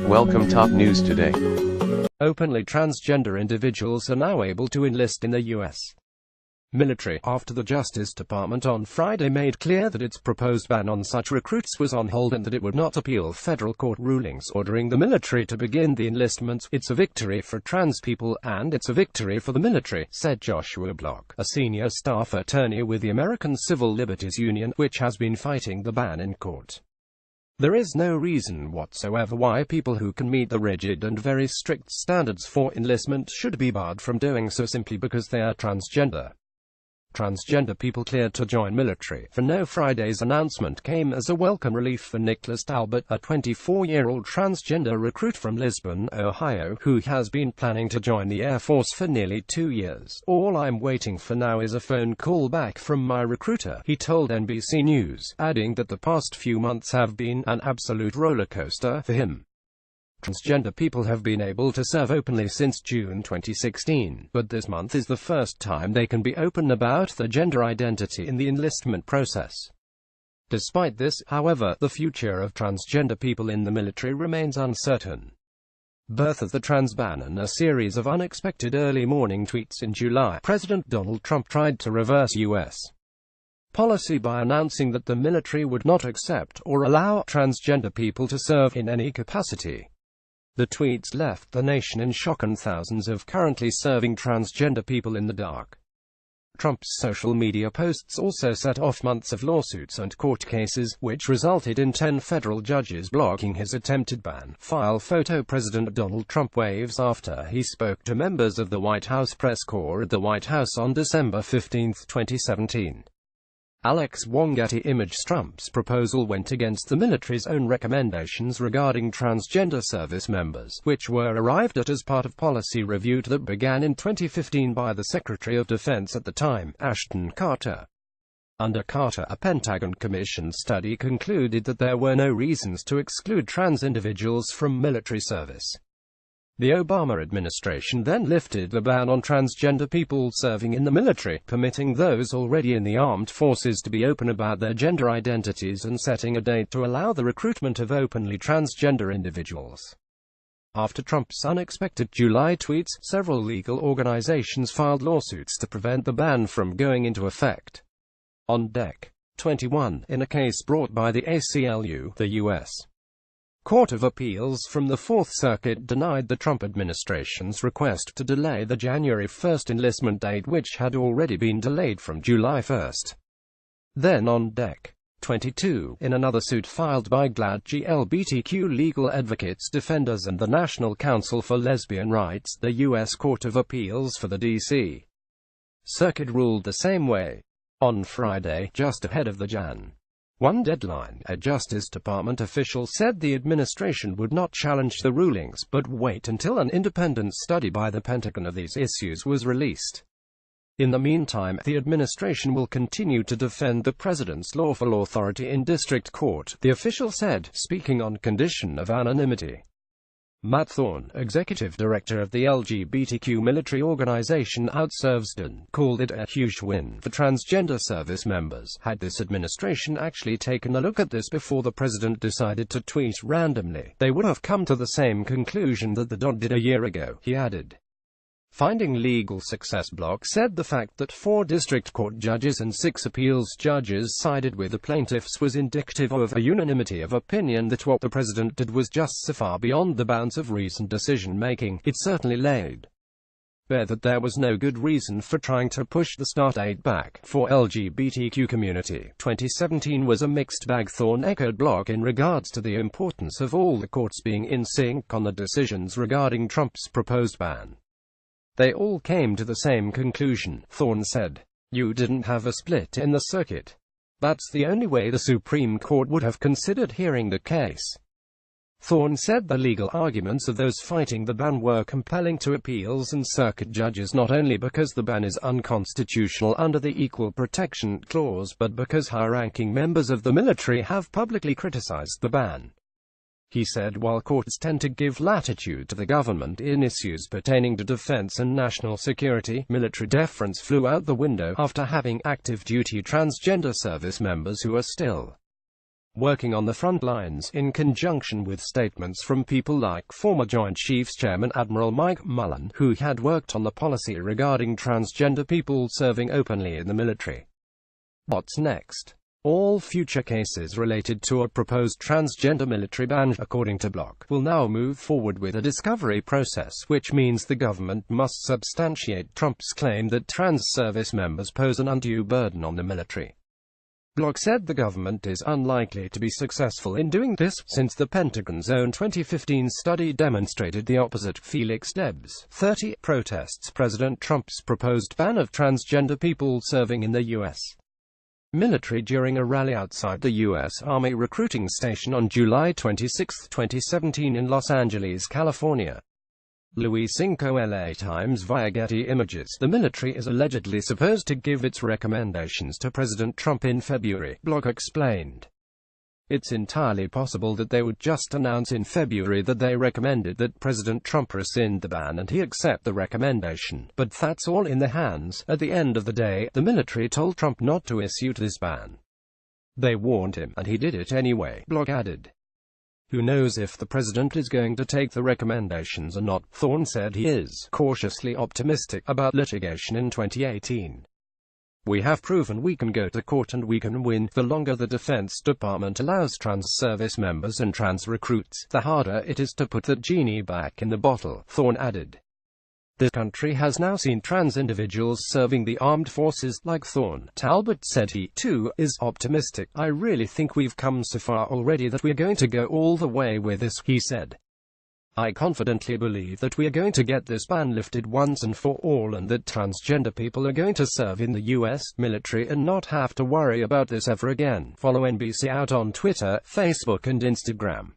Welcome top news today. Openly transgender individuals are now able to enlist in the U.S. military, after the Justice Department on Friday made clear that its proposed ban on such recruits was on hold and that it would not appeal federal court rulings ordering the military to begin the enlistment. "It's a victory for trans people, and it's a victory for the military," said Joshua Block, a senior staff attorney with the American Civil Liberties Union, which has been fighting the ban in court. "There is no reason whatsoever why people who can meet the rigid and very strict standards for enlistment should be barred from doing so simply because they are transgender." Transgender people cleared to join military for no. Friday's announcement came as a welcome relief for Nicholas Talbot, a 24-year-old transgender recruit from Lisbon, Ohio, who has been planning to join the Air Force for nearly 2 years. "All I'm waiting for now is a phone call back from my recruiter," he told NBC News, adding that the past few months have been an absolute roller coaster for him. Transgender people have been able to serve openly since June 2016, but this month is the first time they can be open about their gender identity in the enlistment process. Despite this, however, the future of transgender people in the military remains uncertain. Birth of the trans ban and a series of unexpected early morning tweets in July, President Donald Trump tried to reverse U.S. policy by announcing that the military would not accept or allow transgender people to serve in any capacity. The tweets left the nation in shock and thousands of currently serving transgender people in the dark. Trump's social media posts also set off months of lawsuits and court cases, which resulted in 10 federal judges blocking his attempted ban. File photo President Donald Trump waves after he spoke to members of the White House press corps at the White House on December 15, 2017. Alex Wongatti image Trump's proposal went against the military's own recommendations regarding transgender service members, which were arrived at as part of policy review that began in 2015 by the Secretary of Defense at the time, Ashton Carter. Under Carter, a Pentagon-commissioned study concluded that there were no reasons to exclude trans individuals from military service. The Obama administration then lifted the ban on transgender people serving in the military, permitting those already in the armed forces to be open about their gender identities and setting a date to allow the recruitment of openly transgender individuals. After Trump's unexpected July tweets, several legal organizations filed lawsuits to prevent the ban from going into effect. On Deck 21, in a case brought by the ACLU, the U.S. Court of Appeals from the Fourth Circuit denied the Trump administration's request to delay the January 1 enlistment date, which had already been delayed from July 1. Then on Deck 22, in another suit filed by GLAAD LGBTQ legal advocates, defenders and the National Council for Lesbian Rights, the U.S. Court of Appeals for the D.C. Circuit ruled the same way. On Friday, just ahead of the Jan. 1 deadline, a Justice Department official said the administration would not challenge the rulings, but wait until an independent study by the Pentagon of these issues was released. In the meantime, the administration will continue to defend the president's lawful authority in district court, the official said, speaking on condition of anonymity. Matt Thorne, executive director of the LGBTQ military organization Outservsden, called it a huge win for transgender service members. Had this administration actually taken a look at this before the president decided to tweet randomly, they would have come to the same conclusion that the DOD did a year ago, he added. Finding legal success. Block said the fact that 4 district court judges and 6 appeals judges sided with the plaintiffs was indicative of a unanimity of opinion that what the president did was just so far beyond the bounds of reasoned decision-making. It certainly laid bare that there was no good reason for trying to push the start date back. For LGBTQ community, 2017 was a mixed bag. Thorne echoed Block in regards to the importance of all the courts being in sync on the decisions regarding Trump's proposed ban. They all came to the same conclusion, Thorne said. You didn't have a split in the circuit. That's the only way the Supreme Court would have considered hearing the case. Thorne said the legal arguments of those fighting the ban were compelling to appeals and circuit judges, not only because the ban is unconstitutional under the Equal Protection Clause, but because high-ranking members of the military have publicly criticized the ban. He said while courts tend to give latitude to the government in issues pertaining to defense and national security, military deference flew out the window after having active duty transgender service members who are still working on the front lines, in conjunction with statements from people like former Joint Chiefs Chairman Admiral Mike Mullen, who had worked on the policy regarding transgender people serving openly in the military. What's next? All future cases related to a proposed transgender military ban, according to Block, will now move forward with a discovery process, which means the government must substantiate Trump's claim that trans service members pose an undue burden on the military. Block said the government is unlikely to be successful in doing this, since the Pentagon's own 2015 study demonstrated the opposite. Felix Debs, 30, protests President Trump's proposed ban of transgender people serving in the U.S. military during a rally outside the U.S. Army recruiting station on July 26, 2017 in Los Angeles, California. Louis Cinco LA Times via Getty Images. The military is allegedly supposed to give its recommendations to President Trump in February, Block explained. It's entirely possible that they would just announce in February that they recommended that President Trump rescind the ban and he accept the recommendation, but that's all in their hands. At the end of the day, the military told Trump not to issue this ban. They warned him, and he did it anyway, Block added. Who knows if the president is going to take the recommendations or not. Thorne said he is cautiously optimistic about litigation in 2018. We have proven we can go to court and we can win. The longer the Defense Department allows trans service members and trans recruits, the harder it is to put the genie back in the bottle, Thorne added. The country has now seen trans individuals serving the armed forces, like Thorne. Talbot said he, too, is optimistic. I really think we've come so far already that we're going to go all the way with this, he said. I confidently believe that we are going to get this ban lifted once and for all, and that transgender people are going to serve in the U.S. military and not have to worry about this ever again. Follow NBC Out on Twitter, Facebook and Instagram.